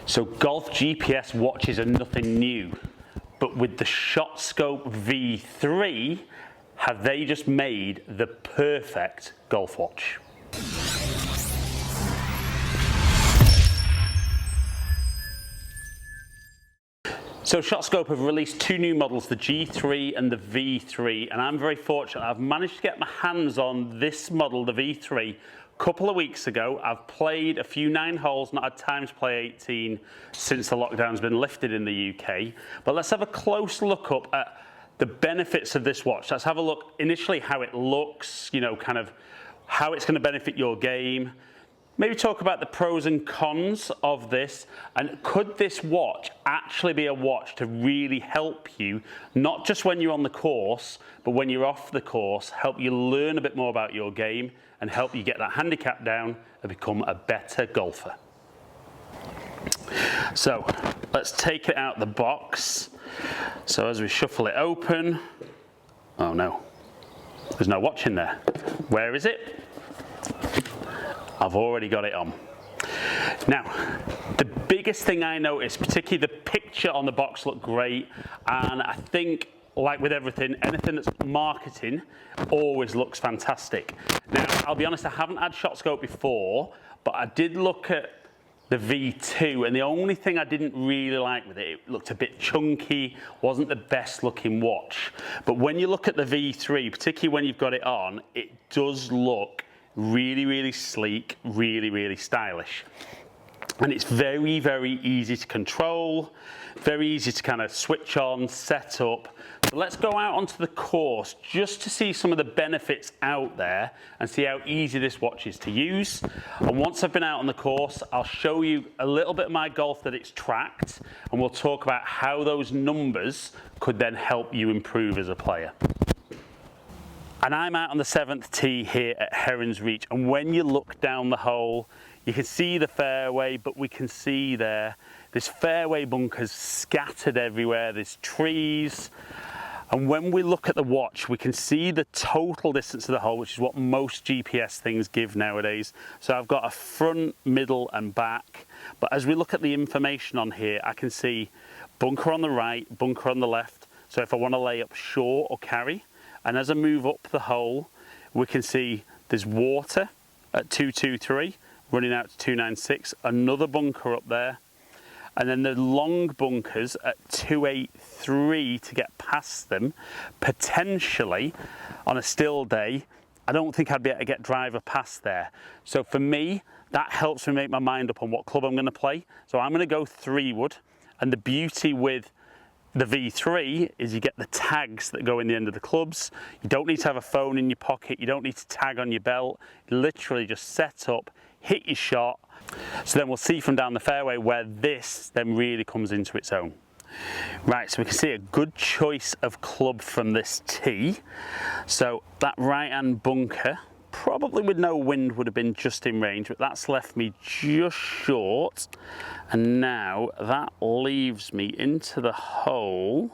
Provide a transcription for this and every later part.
So golf GPS watches are nothing new, but with the ShotScope V3, have they just made the perfect golf watch? So ShotScope have released two new models, the G3 and the V3, and I'm very fortunate. I've managed to get my hands on this model, the V3, a couple of weeks ago. I've played a few 9 holes, not had time to play 18 since the lockdown's been lifted in the UK. But let's have a close look up at the benefits of this watch. Let's have a look initially how it looks, you know, kind of how it's going to benefit your game. Maybe talk about the pros and cons of this, and could this watch actually be a watch to really help you, not just when you're on the course, but when you're off the course, help you learn a bit more about your game and help you get that handicap down and become a better golfer. So let's take it out the box. So as we shuffle it open, oh no, there's no watch in there. Where is it? I've already got it on. Now, the biggest thing I noticed, particularly the picture on the box looked great, and I think, like with everything, anything that's marketing always looks fantastic. Now, I'll be honest, I haven't had ShotScope before, but I did look at the V2, and the only thing I didn't really like with it, it looked a bit chunky, wasn't the best looking watch. But when you look at the V3, particularly when you've got it on, it does look really, really sleek, really, really stylish. And it's very, very easy to control, very easy to kind of switch on, set up. So let's go out onto the course just to see some of the benefits out there and see how easy this watch is to use. And once I've been out on the course, I'll show you a little bit of my golf that it's tracked, and we'll talk about how those numbers could then help you improve as a player. And I'm out on the 7th tee here at Heron's Reach, and when you look down the hole, you can see the fairway, but we can see there's fairway bunkers scattered everywhere, there's trees, and when we look at the watch, we can see the total distance of the hole, which is what most GPS things give nowadays. So I've got a front, middle and back, but as we look at the information on here, I can see bunker on the right, bunker on the left, so if I want to lay up short or carry. And as I move up the hole, we can see there's water at 223, running out to 296, another bunker up there, and then the long bunkers at 283 to get past them. Potentially, on a still day, I don't think I'd be able to get driver past there. So for me, that helps me make my mind up on what club I'm going to play. So I'm going to go 3-wood, and the beauty with the V3 is you get the tags that go in the end of the clubs. You don't need to have a phone in your pocket, you don't need to tag on your belt. You literally just set up, hit your shot. So then we'll see from down the fairway where this then really comes into its own. Right, so we can see a good choice of club from this tee. So that right hand bunker, probably with no wind, would have been just in range, but that's left me just short. And now that leaves me into the hole.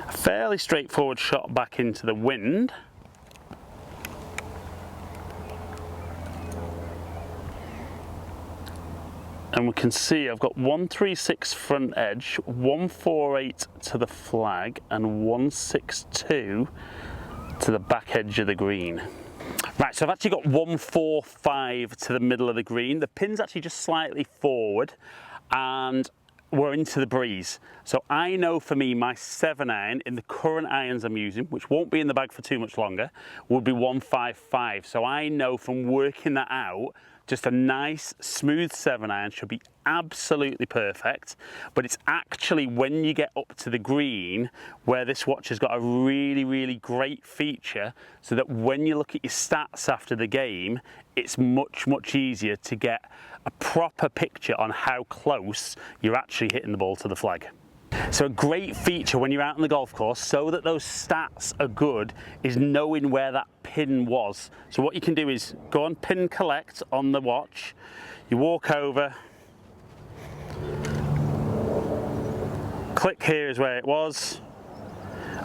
A fairly straightforward shot back into the wind. And we can see I've got 136 front edge, 148 to the flag, and 162 to the back edge of the green. Right, so I've actually got 145 to the middle of the green. The pin's actually just slightly forward, and we're into the breeze. So I know for me, my 7-iron in the current irons I'm using, which won't be in the bag for too much longer, would be 155. So I know from working that out, just a nice smooth 7-iron should be absolutely perfect. But it's actually when you get up to the green where this watch has got a really, really great feature, so that when you look at your stats after the game, it's much, much easier to get a proper picture on how close you're actually hitting the ball to the flag. So a great feature when you're out on the golf course, so that those stats are good, is knowing where that pin was. So what you can do is go on pin collect on the watch, you walk over, click here is where it was,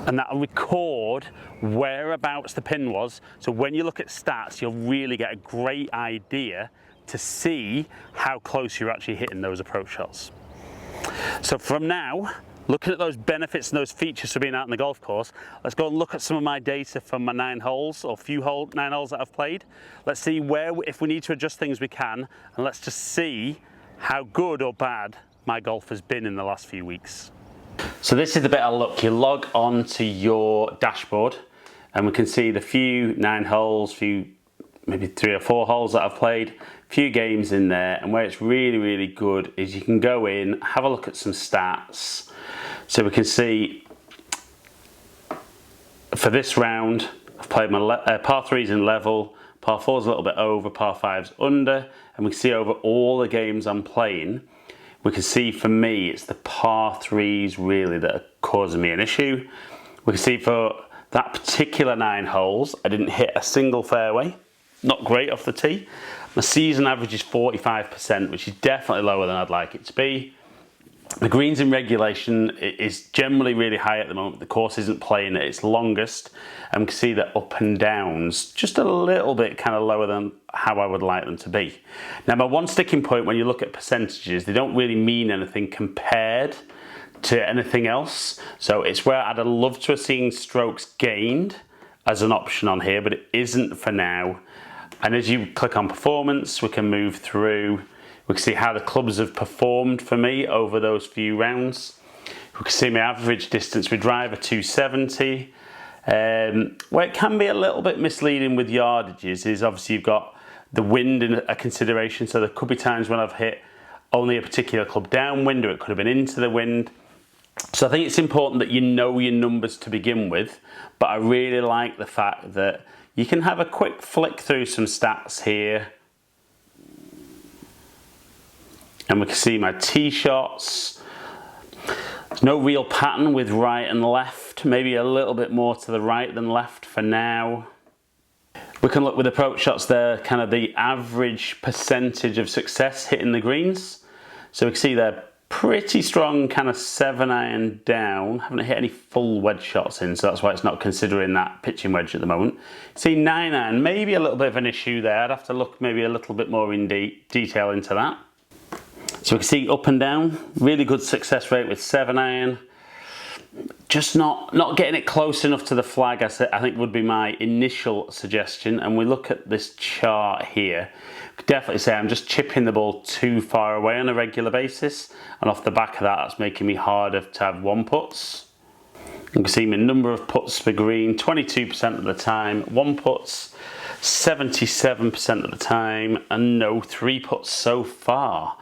and that'll record whereabouts the pin was. So when you look at stats, you'll really get a great idea to see how close you're actually hitting those approach shots. So from now, looking at those benefits and those features for being out on the golf course, let's go and look at some of my data from my 9 holes or 9 holes that I've played. Let's see where, if we need to adjust things, we can, and let's just see how good or bad my golf has been in the last few weeks. So this is the bit I look. You log on to your dashboard and we can see the few 9 holes, maybe 3 or 4 holes that I've played, few games in there, and where it's really, really good is you can go in, have a look at some stats. So we can see for this round, I've played my par 3s in level, par 4s a little bit over, par 5s under, and we can see over all the games I'm playing, we can see for me it's the par 3s really that are causing me an issue. We can see for that particular 9 holes, I didn't hit a single fairway, not great off the tee. My season average is 45%, which is definitely lower than I'd like it to be. The greens in regulation is generally really high at the moment. The course isn't playing at its longest, and we can see that up and downs just a little bit kind of lower than how I would like them to be. Now, my one sticking point when you look at percentages, they don't really mean anything compared to anything else. So it's where I'd love to have seen strokes gained as an option on here, but it isn't for now. And as you click on performance, we can move through. We can see how the clubs have performed for me over those few rounds. We can see my average distance with driver 270. Where it can be a little bit misleading with yardages is obviously you've got the wind in a consideration. So there could be times when I've hit only a particular club downwind, or it could have been into the wind. So I think it's important that you know your numbers to begin with, but I really like the fact that you can have a quick flick through some stats here. And we can see my tee shots. There's no real pattern with right and left, maybe a little bit more to the right than left for now. We can look with approach shots there, kind of the average percentage of success hitting the greens. So we can see they're pretty strong, kind of 7-iron down. Haven't hit any full wedge shots in, so that's why it's not considering that pitching wedge at the moment. See 9-iron, maybe a little bit of an issue there. I'd have to look maybe a little bit more in detail into that. So we can see up and down, really good success rate with 7-iron. Just not getting it close enough to the flag, I think would be my initial suggestion. And we look at this chart here, could definitely say I'm just chipping the ball too far away on a regular basis. And off the back of that, that's making me harder to have 1-putts. You can see my number of putts per green, 22% of the time, 1-putts, 77% of the time, and no 3-putts so far.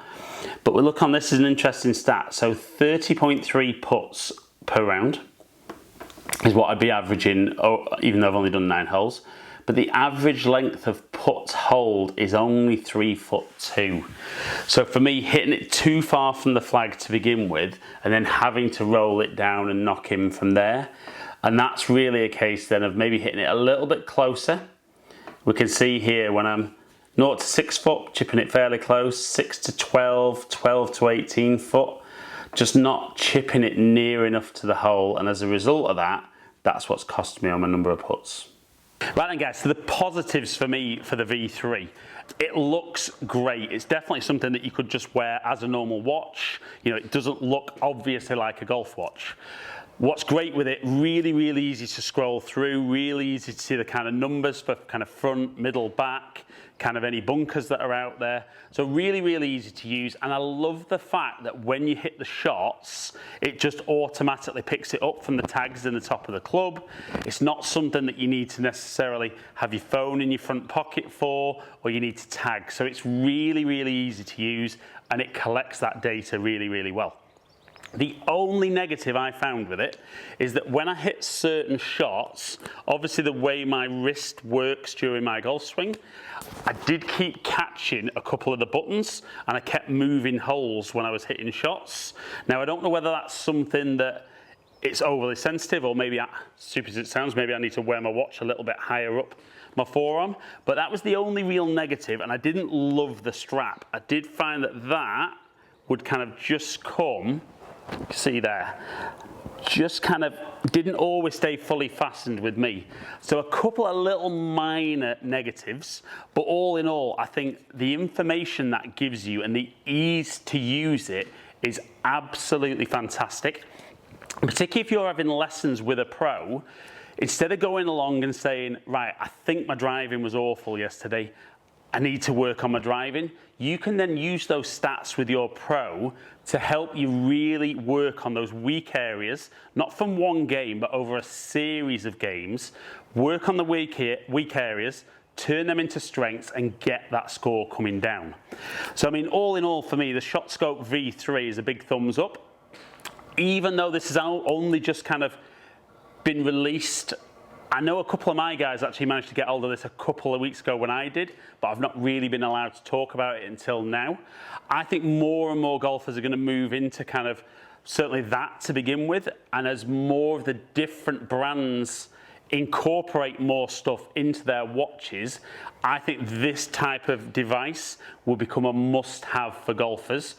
But we look on this as an interesting stat. So 30.3 putts per round is what I'd be averaging, even though I've only done 9 holes. But the average length of putts hold is only 3'2". So for me, hitting it too far from the flag to begin with, and then having to roll it down and knock in from there. And that's really a case then of maybe hitting it a little bit closer. We can see here when I'm 0 to 6 foot, chipping it fairly close, 6 to 12, 12 to 18 foot, just not chipping it near enough to the hole, and as a result of that, that's what's cost me on my number of putts. Right then guys, so the positives for me for the V3. It looks great. It's definitely something that you could just wear as a normal watch. You know, it doesn't look obviously like a golf watch. What's great with it, really, really easy to scroll through, really easy to see the kind of numbers for kind of front, middle, back, kind of any bunkers that are out there. So really, really easy to use. And I love the fact that when you hit the shots, it just automatically picks it up from the tags in the top of the club. It's not something that you need to necessarily have your phone in your front pocket for, or you need to tag. So it's really, really easy to use, and it collects that data really, really well. The only negative I found with it is that when I hit certain shots, obviously the way my wrist works during my golf swing, I did keep catching a couple of the buttons, and I kept moving holes when I was hitting shots. Now, I don't know whether that's something that it's overly sensitive, or maybe, stupid as it sounds, maybe I need to wear my watch a little bit higher up my forearm, but that was the only real negative, and I didn't love the strap. I did find that that would kind of just come, see there, just kind of didn't always stay fully fastened with me. So a couple of little minor negatives, but all in all, I think the information that gives you and the ease to use it is absolutely fantastic. Particularly if you're having lessons with a pro, instead of going along and saying, right, I think my driving was awful yesterday, I need to work on my driving, you can then use those stats with your pro to help you really work on those weak areas, not from one game, but over a series of games. Work on the weak areas, turn them into strengths, and get that score coming down. So, I mean, all in all, for me, the ShotScope V3 is a big thumbs up. Even though this has only just kind of been released, I know a couple of my guys actually managed to get hold of this a couple of weeks ago when I did, but I've not really been allowed to talk about it until now. I think more and more golfers are going to move into kind of certainly that to begin with, and as more of the different brands incorporate more stuff into their watches, I think this type of device will become a must-have for golfers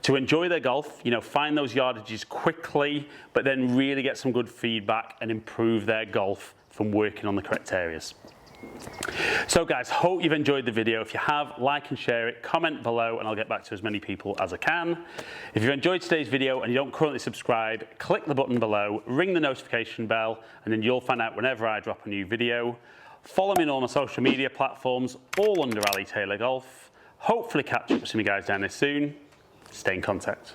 to enjoy their golf, you know, find those yardages quickly, but then really get some good feedback and improve their golf from working on the correct areas. So guys, hope you've enjoyed the video. If you have, like and share it, comment below, and I'll get back to as many people as I can. If you've enjoyed today's video and you don't currently subscribe, click the button below, ring the notification bell, and then you'll find out whenever I drop a new video. Follow me on all my social media platforms, all under Ali Taylor Golf. Hopefully catch up with some of you guys down there soon. Stay in contact.